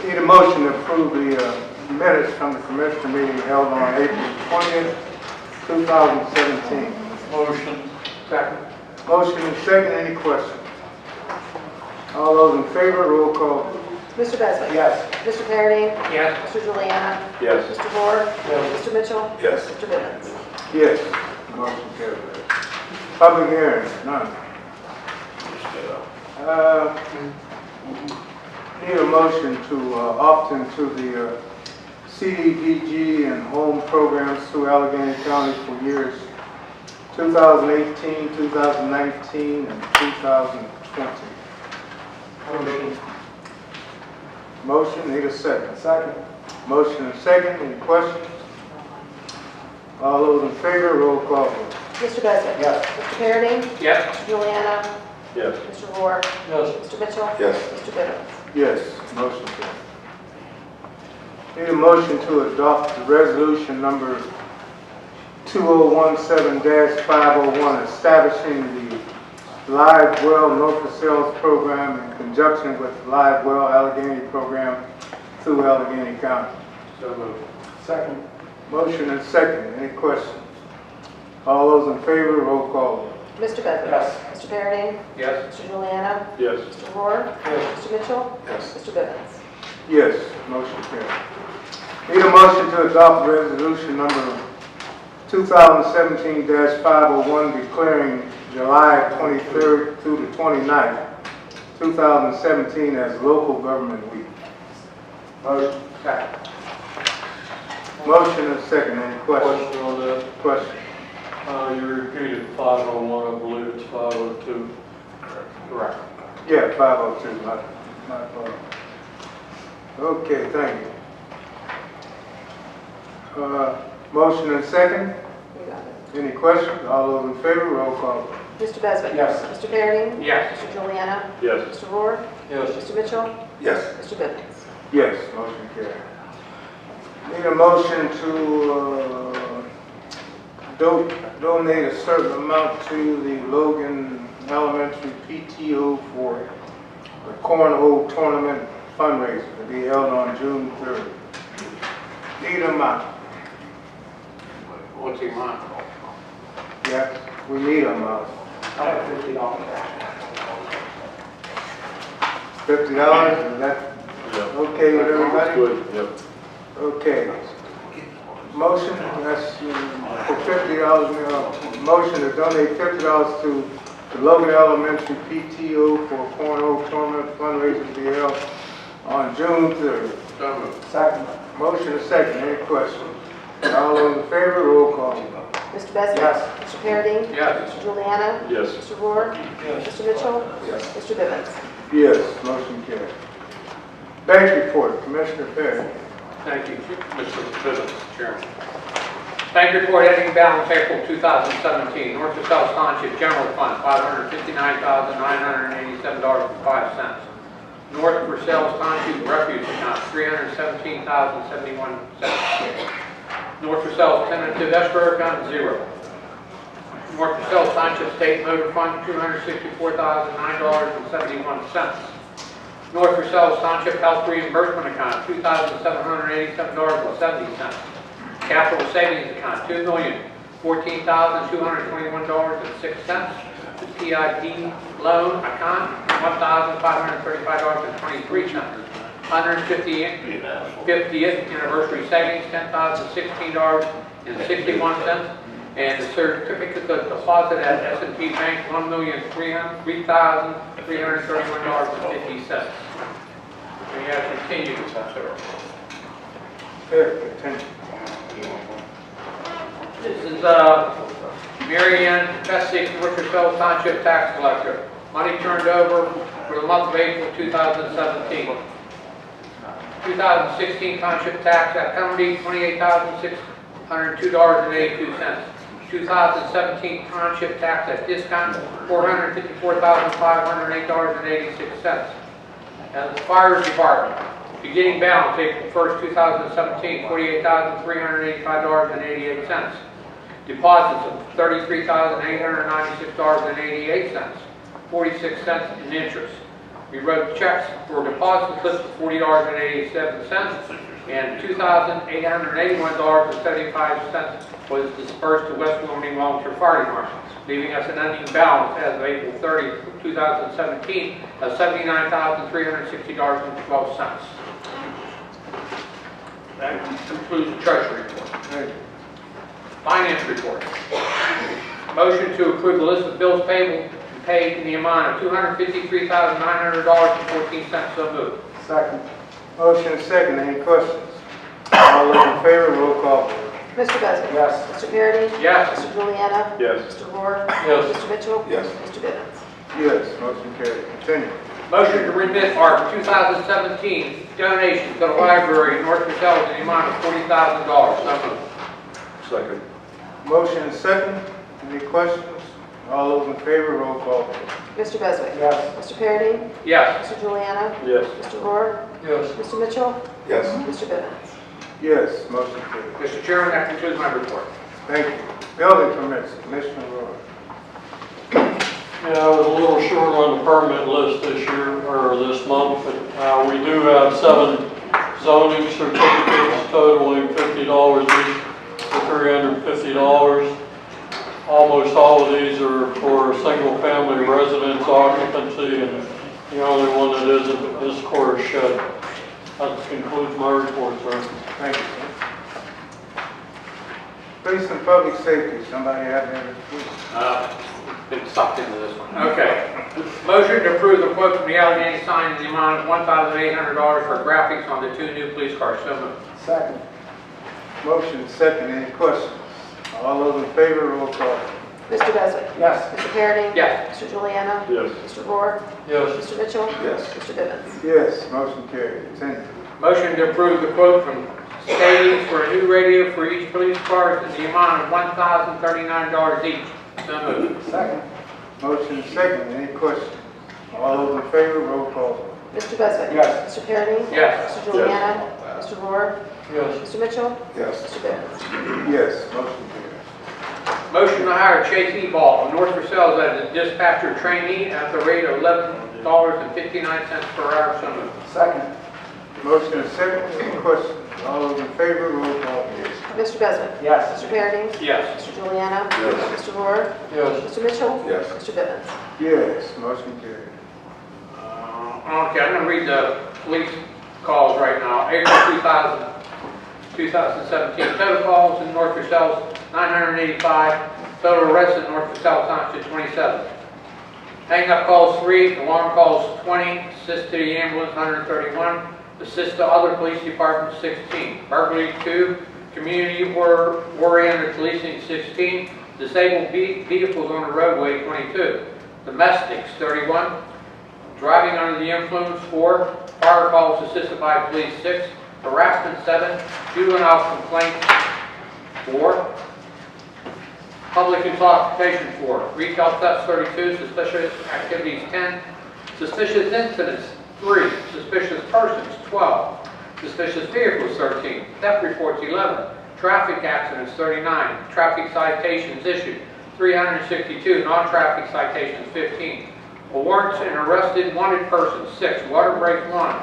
Need a motion to approve the minutes from the commissioner meeting held on April 20th, 2017. Motion. Second. Motion and second. Any questions? All those in favor, roll call. Mr. Beswick? Yes. Mr. Parody? Yes. Mr. Juliana? Yes. Mr. Moore? Yes. Mr. Mitchell? Yes. Mr. Bivens? Yes. Motion carried. Public hearing, none. Need a motion to opt into the CDBG and home programs through Allegheny County for years 2018, 2019, and 2020. Motion, need a second. Second. Motion and second. Any questions? All those in favor, roll call. Mr. Beswick? Yes. Mr. Parody? Yes. Mr. Juliana? Yes. Mr. Moore? Yes. Mr. Mitchell? Yes. Mr. Bivens? Yes, motion carried. Need a motion to adopt the resolution number 2017-501 establishing the Live Well Norfolk Sales Program in conjunction with the Live Well Allegheny Program through Allegheny County. So moved. Second. Motion and second. Any questions? All those in favor, roll call. Mr. Beswick? Yes. Mr. Parody? Yes. Mr. Juliana? Yes. Mr. Moore? Yes. Mr. Mitchell? Yes. Mr. Bivens? Yes, motion carried. Need a motion to adopt resolution number 2017-501 declaring July 23rd through the 29th, 2017 as local government week. Motion. Second. Motion and second. Any questions? Question on that. Question. You repeated 501, I believe it's 502. Correct. Yeah, 502, my fault. Okay, thank you. Motion and second. You got it. Any questions? All those in favor, roll call. Mr. Beswick? Yes. Mr. Parody? Yes. Mr. Juliana? Yes. Mr. Moore? Yes. Mr. Mitchell? Yes. Mr. Bivens? Yes, motion carried. Need a motion to donate a certain amount to the Logan Elementary PTO for the cornhole tournament fundraiser to be held on June 3rd. Need a amount. What's the amount? Yes, we need a amount. $50. $50, is that okay with everybody? Good, yep. Okay. Motion, that's for $50, motion to donate $50 to the Logan Elementary PTO for cornhole tournament fundraiser to be held on June 3rd. So moved. Second. Motion is second. Any questions? All those in favor, roll call. Mr. Beswick? Yes. Mr. Parody? Yes. Mr. Juliana? Yes. Mr. Moore? Yes. Mr. Mitchell? Yes. Mr. Bivens? Yes, motion carried. Bank report, Commissioner Perry. Thank you, Mr. Bivens, Chairman. Bank report ending balance April 2017. North Versailles Township General Fund, $559,987.05. North Versailles Township Refuge Account, $317,071. North Versailles Tentative Escrow Account, 0. North Versailles Township State Motor Fund, $264,009.71. North Versailles Township Health Reimbursement Account, $2,787.70. Capital Savings Account, $2,014,221.06. The PIP Loan Account, $1,535.23. 150th Anniversary Savings, $10,016.61. And the certificate of deposit at S&P Bank, $1,331.50. We have continued, sir. Perry, continue. This is Mary Ann Fessick, North Versailles Township Tax Collector. Money turned over for the month of April 2017. 2016 Township Tax at penalty, $28,602.82. 2017 Township Tax at discount, $454,508.86. And the Fire Department, beginning balance April 1st, 2017, $48,385.88. Deposits of $33,896.88, 46 cents in interest. We wrote checks for deposit slips of $40.87, and $2,881.75 was dispersed to West Wilmington Volunteer Fire Department, leaving us an ending balance as of April 30, 2017 of $79,360.12. That concludes the treasury report. Thank you. Finance report. Motion to approve the list of bills payable and paid in the amount of $253,900.14. So moved. Second. Motion and second. Any questions? All those in favor, roll call, please. Mr. Beswick? Yes. Mr. Parity? Yes. Mr. Juliana? Yes. Mr. Rohr? Yes. Mr. Mitchell? Yes. Mr. Bivens? Yes, motion carried. Continue. Motion to remit our 2017 donation to the library in North Versailles in the amount of $40,000. So moved. Second. Motion and second. Any questions? All those in favor, roll call, please. Mr. Beswick? Yes. Mr. Parity? Yes. Mr. Juliana? Yes. Mr. Rohr? Yes. Mr. Mitchell? Yes. Mr. Bivens? Yes, motion carried. Mr. Chairman, that concludes my report. Thank you. Building permits, Commissioner Roy. Yeah, I was a little short on the permit list this year, or this month, but we do have 7 zoning certificates totaling $50 each for $350. Almost all of these are for single-family residence occupancy, and the only one that isn't is Corey Shed. That concludes my report, sir. Thank you. Police and public safety, somebody have any? Been sucked into this one. Okay. Motion to approve the quote from the Allegheny sign in the amount of $1,800 for graphics on the 2 new police cars. So moved. Second. Motion second, any questions? All those in favor, roll call. Mr. Beswick? Yes. Mr. Parity? Yes. Mr. Juliana? Yes. Mr. Rohr? Yes. Mr. Mitchell? Yes. Mr. Bivens? Yes, motion carried. Continue. Motion to approve the quote from Stadiums for a new radio for each police car in the amount of $1,039 each. So moved. Second. Motion second, any questions? All those in favor, roll call. Mr. Beswick? Yes. Mr. Parity? Yes. Mr. Juliana? Mr. Rohr? Yes. Mr. Mitchell? Yes. Mr. Bivens? Yes, motion carried. Motion to hire Chase Eball of North Versailles as a dispatcher trainee at the rate of $11.59 per hour. So moved. Second. Motion is second, any questions? All those in favor, roll call, please. Mr. Beswick? Yes. Mr. Parity? Yes. Mr. Juliana? Yes. Mr. Rohr? Yes. Mr. Mitchell? Yes. Mr. Bivens? Yes, motion carried. Okay, I'm going to read the police calls right now. April 2017, total calls in North Versailles 985, total arrests in North Versailles Township 27. Hang up calls 3, alarm calls 20, assist to the ambulance 131, assist to other police departments 16, burglary 2, community oriented policing 16, disabled vehicles on the roadway 22, domestics 31, driving under the influence 4, fire calls assisted by police 6, harassment 7, juvenile complaints 4, public intoxication 4, retail thefts 32, suspicious activities 10, suspicious incidents 3, suspicious persons 12, suspicious vehicles 13, theft reports 11, traffic accidents 39, traffic citations issued 362, non-traffic citations 15, warrants and arrested wanted persons 6, water breaks 1,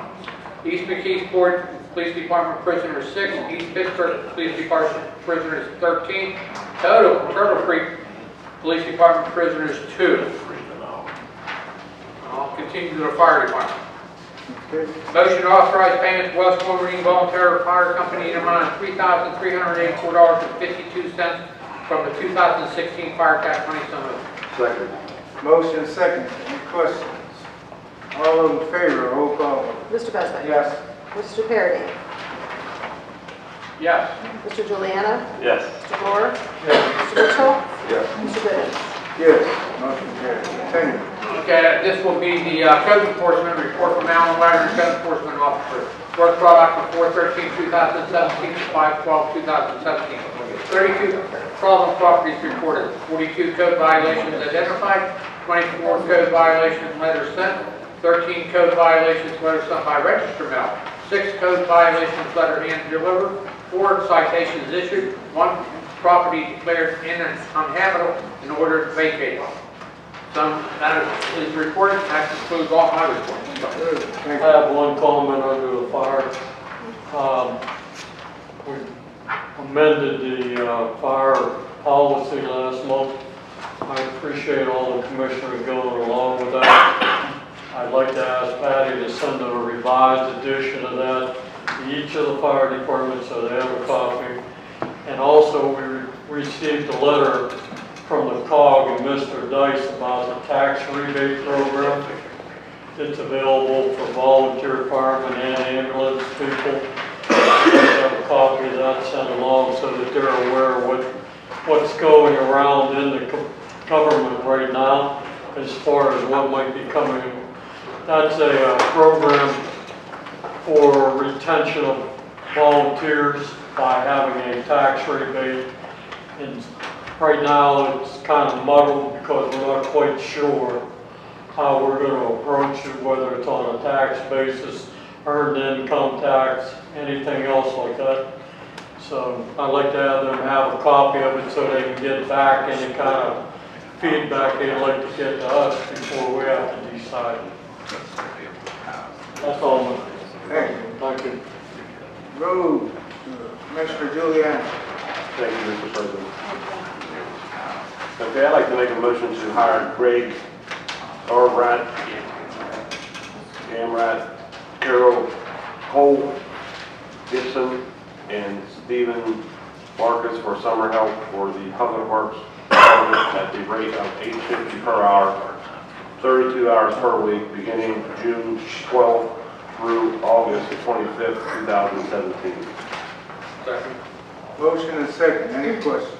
East McKeesport Police Department prisoners 6, East Pittsburgh Police Department prisoners 13, Turtle Creek Police Department prisoners 2. I'll continue to the fire department. Okay. Motion to authorize payment to West Wolverine Volunteer Fire Company in the amount of $3,384.52 from the 2016 fire tax money. So moved. Second. Motion second, any questions? All those in favor, roll call. Mr. Beswick? Yes. Mr. Parity? Yes. Mr. Juliana? Yes. Mr. Rohr? Yes. Mr. Mitchell? Yes. Mr. Bivens? Yes, motion carried. Continue. Okay, this will be the code enforcement report from Alan Wagner, code enforcement officer. Work product from 4/13/2017 to 5/12/2017. 32 problem properties reported, 42 code violations identified, 24 code violations letters sent, 13 code violations letters sent by register mail, 6 code violations letter hand delivered, 4 citations issued, 1 property declared uninhabitable in order to vacate. That is reported, that concludes all my reports. Good, I thank you. have one comment under the fire. We amended the fire policy last month. I appreciate all the commissioners going along with that. I'd like to ask Patty to send a revised edition of that to each of the fire departments so they have a copy. And also, we received a letter from the COG and Mr. Dice about the tax rebate program. It's available for volunteer firemen and ambulance people. I'd like to have a copy of that sent along so that they're aware of what's going around in the government right now as far as what might be coming. That's a program for retention of volunteers by having a tax rebate. And right now it's kind of muddled because we're not quite sure how we're going to approach it, whether it's on a tax basis, earned income tax, anything else like that. So I'd like to have them have a copy of it so they can get back any kind of feedback they'd like to get to us before we have to decide. That's all. Thank you. Thank you. Road, Commissioner Giuliani. Thank you, Mr. President. Okay, I'd like to make a motion to hire Greg Arvat, Gamrat, Carol Cole, Gibson, and Stephen Marcus for summer help for the Public Works Department at the rate of $8.50 per hour, 32 hours per week, beginning June 12th through August 25th, 2017. Second. Motion and second, any questions?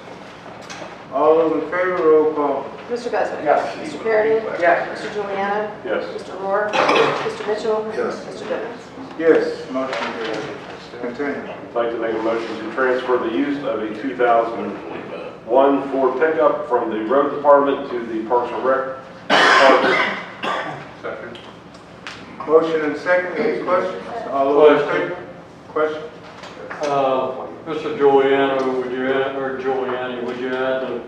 All those in favor, roll call. Mr. Beswick? Yes. Mr. Parity? Yes. Mr. Juliano? Yes. Mr. Rohr? Mr. Mitchell? Yes. Mr. Bivens? Yes, motion carries. Continue. I'd like to make a motion to transfer the use of a 2001 Ford pickup from the road department to the Parks and Rec department. Second. Motion and second, any questions? All those in favor? Question? Mr. Giuliano, would you add, or Giuliani, would you add the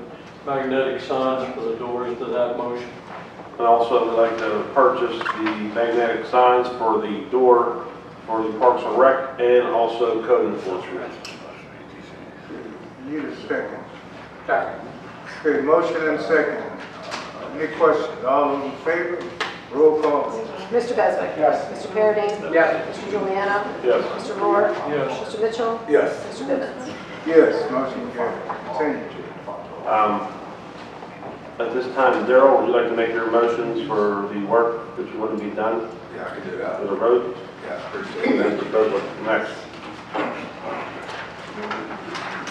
magnetic signs for the doors to that motion? And also, I'd like to purchase the magnetic signs for the door for the Parks and Rec and also code enforcement. Need a second. Second. Okay, motion and second. Any questions? All those in favor? Roll call. Mr. Beswick? Yes. Mr. Parity? Yes. Mr. Juliano? Yes. Mr. Rohr? Yes. Mr. Mitchell? Yes. Mr. Bivens? Yes, motion carries. Continue. At this time, Daryl, would you like to make your motions for the work that you want to be done Yeah, I can do that. for the road? Yeah, appreciate And it. then to go next.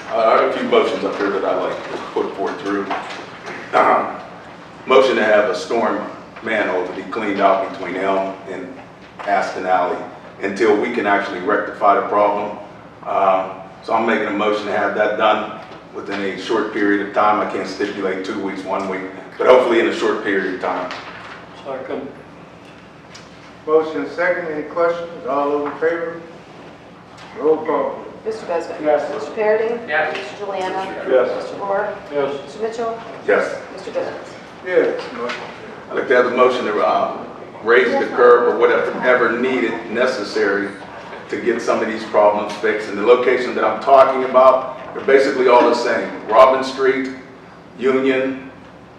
I have a few motions up here that I'd like to put forth through. Motion to have a storm manhole to be cleaned out between Elm and Aston Alley until we can actually rectify the problem. So I'm making a motion to have that done within a short period of time. I can't stipulate 2 weeks, 1 week, but hopefully in a short period of time. Second. Motion and second, any questions? All those in favor? Roll call. Mr. Beswick? Yes. Mr. Parity? Yes. Mr. Juliano? Yes. Mr. Rohr? Yes. Mr. Mitchell? Yes. Mr. Bivens? Yes, motion I'd like to have the motion to raise the curb or whatever needed, necessary to get some of these problems fixed. And the location that I'm talking about, they're basically all the same. Robin Street, Union,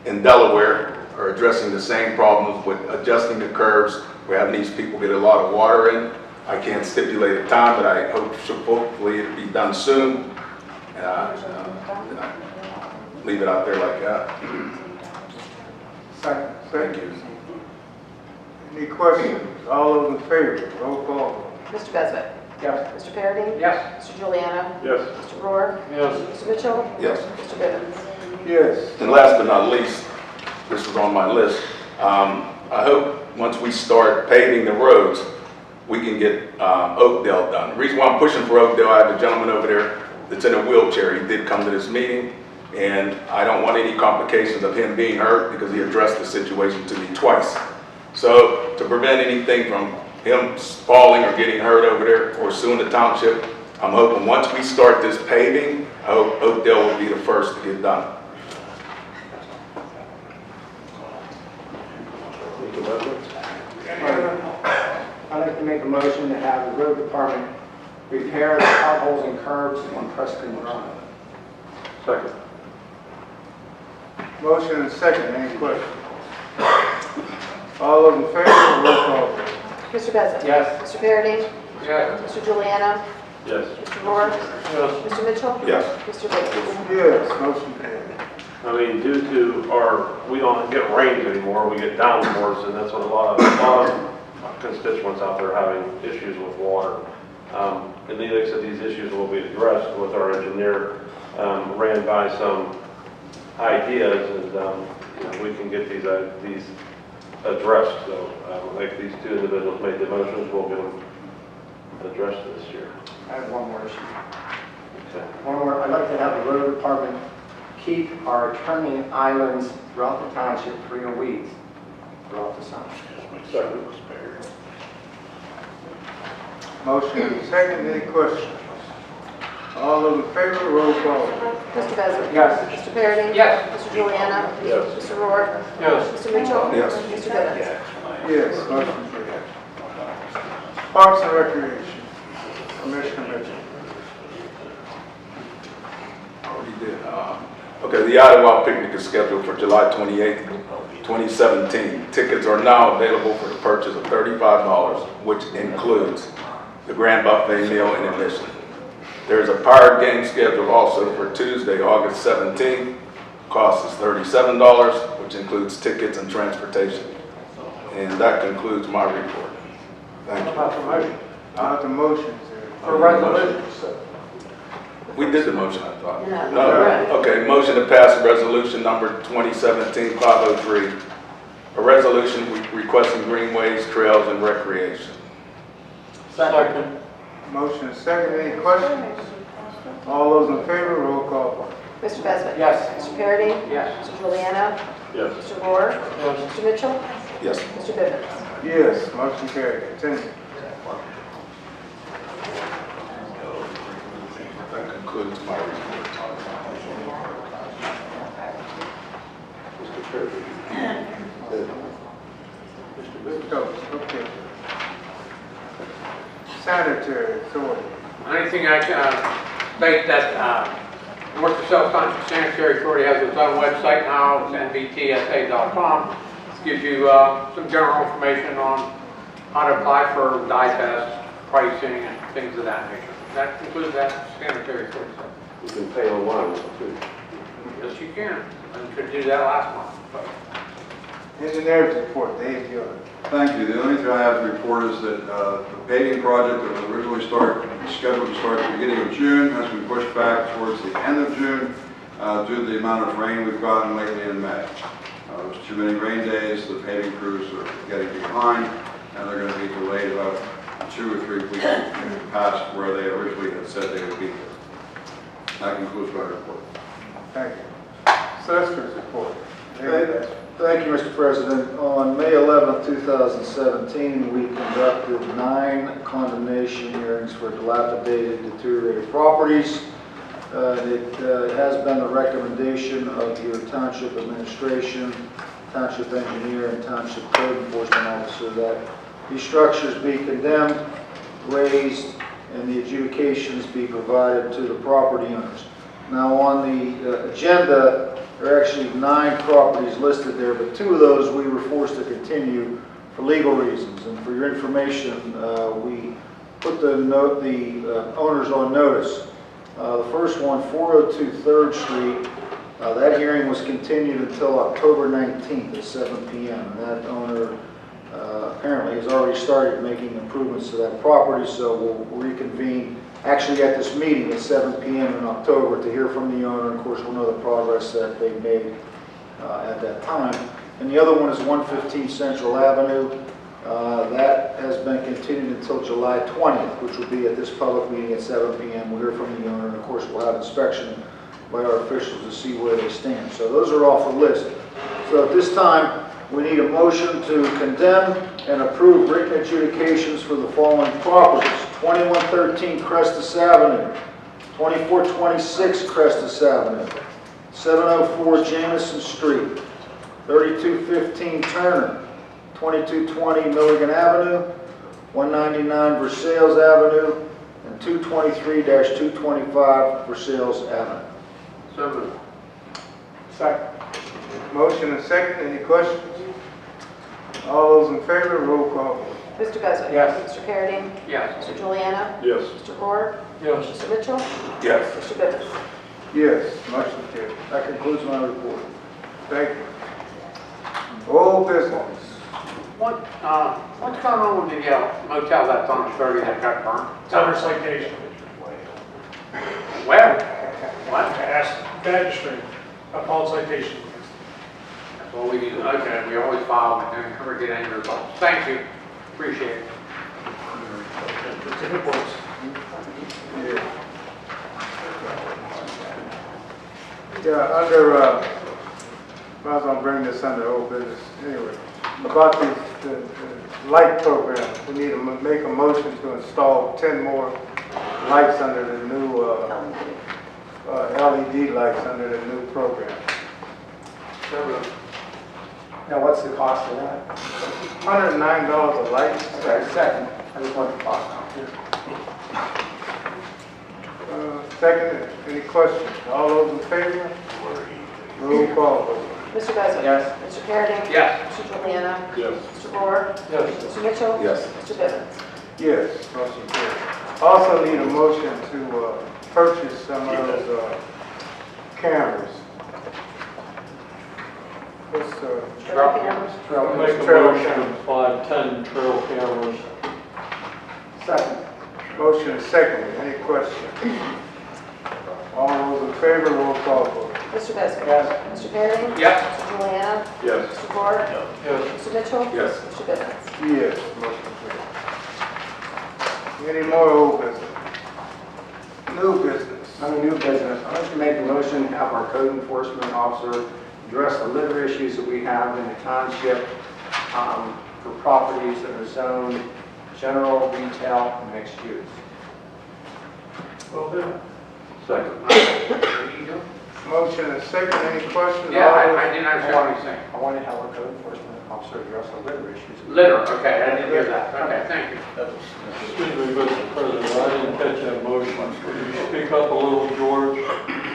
and Delaware are addressing the same problems with adjusting the curbs. We're having these people get a lot of water in. I can't stipulate a time, but I hope, hopefully it'll be done soon. Leave it out there like that. Second. Thank you. Any questions? All those in favor? Roll call. Mr. Beswick? Yes. Mr. Parity? Yes. Mr. Juliano? Yes. Mr. Rohr? Yes. Mr. Mitchell? Yes. Mr. Bivens? Yes. And last but not least, this was on my list, I hope once we start paving the roads, we can get Oakdale done. The reason why I'm pushing for Oakdale, I have a gentleman over there that's in a wheelchair. He did come to this meeting, and I don't want any complications of him being hurt because he addressed the situation to me twice. So to prevent anything from him falling or getting hurt over there or suing the township, I'm hoping once we start this paving, I hope Oakdale will be the first to get done. motion to have the road department repair the potholes and curbs on Preston Drive. Second. Motion and second, any questions? All those in favor, roll call. Mr. Bezzard? Yes. Mr. Parity? Yes. Mr. Juliano? Yes. Mr. Rohr? Yes. Mr. Mitchell? Yes. Mr. Davis? Yes, motion carried. I mean, due to we don't get rains anymore, we get downpours, and that's what a lot of constituents out there having issues with water. And needless that these issues will be addressed with our engineer, ran by some ideas, and we can get these addressed. So, like these two individuals made the motions, we'll get them addressed this year. I have one more issue. Okay. One more, I'd like to have the road department keep our turning islands throughout the township free of weeds throughout the summer. Motion and second, any questions? All those in favor, roll call. Mr. Bezzard? Yes. Mr. Parity? Yes. Mr. Juliano? Yes. Mr. Rohr? Yes. Mr. Mitchell? Yes. Mr. Davis? Yes, motion carried. Parks and Recreation, Commissioner Mitchell. Already did. Okay, the Idlewild picnic is scheduled for July 28th, 2017. Tickets are now available for the purchase of $35, which includes the grand buffet meal and admission. There's a pirate game scheduled also for Tuesday, August 17th. Cost is $37, which includes tickets and transportation. And that concludes my report. Thank you. About the motion? The motions there. For resolution. We did the motion, I thought. No. Okay, motion to pass resolution number 2017-503. A resolution requesting greenways, trails, and recreation. Second. Motion and second, any questions? All those in favor, roll call. Mr. Bezzard? Yes. Mr. Parity? Yes. Mr. Juliano? Yes. Mr. Rohr? Yes. Mr. Mitchell? Yes. Mr. Bivens? Yes, motion carried. Continue. That concludes my report. Okay. Sanitary Authority. Anything I can state that North South Township Sanitary Authority has its own website now, it's nbtsa.com. Gives you some general information on how to apply for dye test, pricing, and things of that nature. That concludes that sanitary authority. You can pay online too. Yes, you can. I should do that last month. But Engineers report, Dave Yoder. Thank you. The only thing I have to report is that the paving project that was originally scheduled to start at the beginning of June has been pushed back towards the end of June due to the amount of rain we've gotten lately in May. There's too many rain days, the paving crews are getting behind, and they're going to be delayed about 2 or 3 weeks past where they originally had said they would be here. That concludes my report. Thank you. Solicitor's report. David. Thank you, Mr. President. On May 11, 2017, we conducted 9 condemnation hearings for dilapidated, deteriorated properties. It has been the recommendation of your Township Administration, Township Engineer, and Township Code Enforcement Officer that these structures be condemned, raised, and the adjudications be provided to the property owners. Now, on the agenda, there are actually 9 properties listed there, but 2 of those we were forced to continue for legal reasons. And for your information, we put the owners on notice. The first one, 402 3rd Street, that hearing was continued until October 19th at 7 p.m. And that owner apparently has already started making improvements to that property, so we'll reconvene actually at this meeting at 7 p.m. in October to hear from the owner. Of course, we'll know the progress that they made at that time. And the other one is 115 Central Avenue. That has been continued until July 20th, which will be at this public meeting at 7 p.m. We'll hear from the owner, and of course, we'll have inspection by our officials to see where they stand. So those are off the list. So at this time, we need a motion to condemn and approve written adjudications for the following properties: 2113 Crestus Avenue, 2426 Crestus Avenue, 704 Jamison Street, 3215 Turner, 2220 Milligan Avenue, 199 Versailles Avenue, and 223-225 Versailles Avenue. So moved. Second. Motion and second, any questions? All those in favor, roll call vote. Mr. Beswick? Yes. Mr. Carradine? Yes. Mr. Juliano? Yes. Mr. Moore? Yes. Mr. Mitchell? Yes. Mr. Bivens? Yes, motion carried. That concludes my report. Thank you. Old business. What's going on with the motel that's on 30 that got burned? It's under citation. Where? What? Ask magistrate, upon citation. That's what we do. Okay, we always file and then never get any results. Thank you. Appreciate it. It's in the books. Yeah, under, might as well bring this under old business anyway. About the light program, we need to make a motion to install 10 more lights under the new, LED lights under the new program. Now, what's the cost of that? $109 a light. Okay, second. I just want the cost now. Second, any questions? All those in favor? Roll call vote. Mr. Beswick? Yes. Mr. Carradine? Yes. Mr. Juliano? Yes. Mr. Moore? Yes. Mr. Mitchell? Yes. Mr. Bivens? Yes, motion carried. Also need a motion to purchase some of those cameras. What's Trail cameras? Make a Trail motion cameras. to buy 10 trail cameras. Second. Motion is second. Any questions? All those in favor, roll call vote. Mr. Beswick? Yes. Mr. Carradine? Yes. Mr. Juliano? Yes. Mr. Moore? Yes. Mr. Mitchell? Yes. Mr. Bivens? Yes, motion carried. Any more old business? New business. Under new business, I'd like to make a motion to have our code enforcement officer address the litter issues that we have in the township for properties that are zoned general, retail, and mixed use. Well, then, Second. Motion is second. Any questions? Yeah, All those- I didn't understand what he's saying. I want to have our code enforcement officer address the litter issues. Litter, okay, I didn't hear that. Okay, thank you. Excuse me, Mr. President, I didn't catch that motion. Could you speak up a little, George?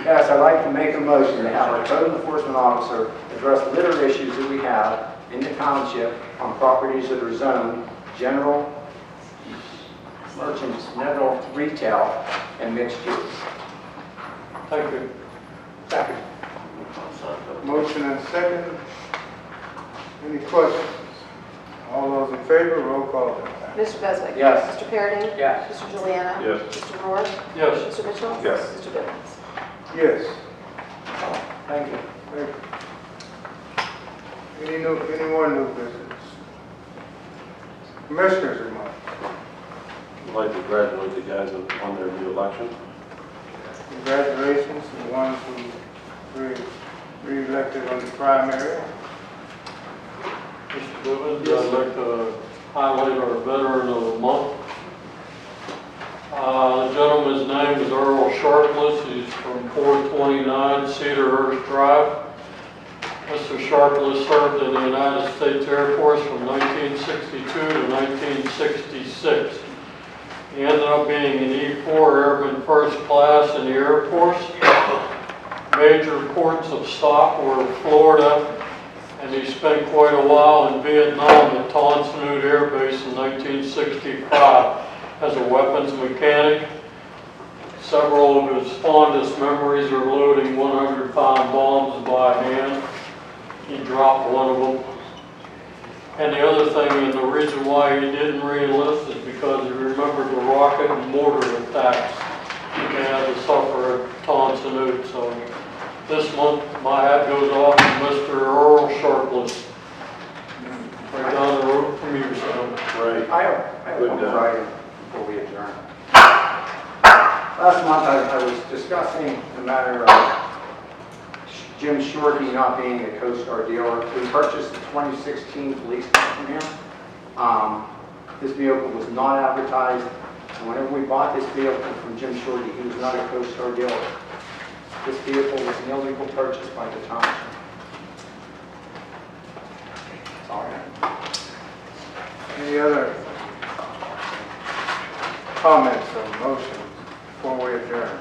Yes, I'd like to make a motion to have our code enforcement officer address the litter issues that we have in the township on properties that are zoned general, merchants, general, retail, and mixed use. Thank you. Second. Motion and second. Any questions? All those in favor, roll call vote. Mr. Beswick? Yes. Mr. Carradine? Yes. Mr. Juliano? Yes. Mr. Moore? Yes. Mr. Mitchell? Yes. Mr. Bivens? Yes. Thank you. Thank you. Any more new business? Commissioners remarks. I'd like to congratulate the guys on their new election. Congratulations to the ones who were re-elected on the primary. Mr. Bivens, I'd like to highlight our veteran of the month. The gentleman's name is Earl Sharpless. He's from 429 Cedarhurst Drive. Mr. Sharpless served in the United States Air Force from 1962 to 1966. He ended up being an E4 Airman First Class in the Air Force. Major ports of stop were Florida, and he spent quite a while in Vietnam at Ton Snoot Air Base in 1965 as a weapons mechanic. Several of his fondest memories are loading 100-pound bombs by hand. He dropped one of them. And the other thing, and the reason why he didn't re-enlist is because he remembered the rocket and mortar attacks he had to suffer at Ton Snoot. So this month, my hat goes off to Mr. Earl Sharpless. Right down the road from you, so. Right. I have Good one job. Friday before we adjourn. Last month, I was discussing the matter of Jim Shorty not being a CoStar dealer. We purchased the 2016 police car from him. This vehicle was not advertised, and whenever we bought this vehicle from Jim Shorty, he was not a CoStar dealer. This vehicle was an illegal purchase by the township. That's all I have. Any other comments or motions before we adjourn?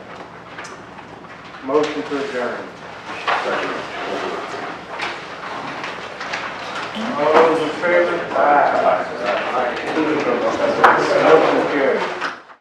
Motion to adjourn. Second.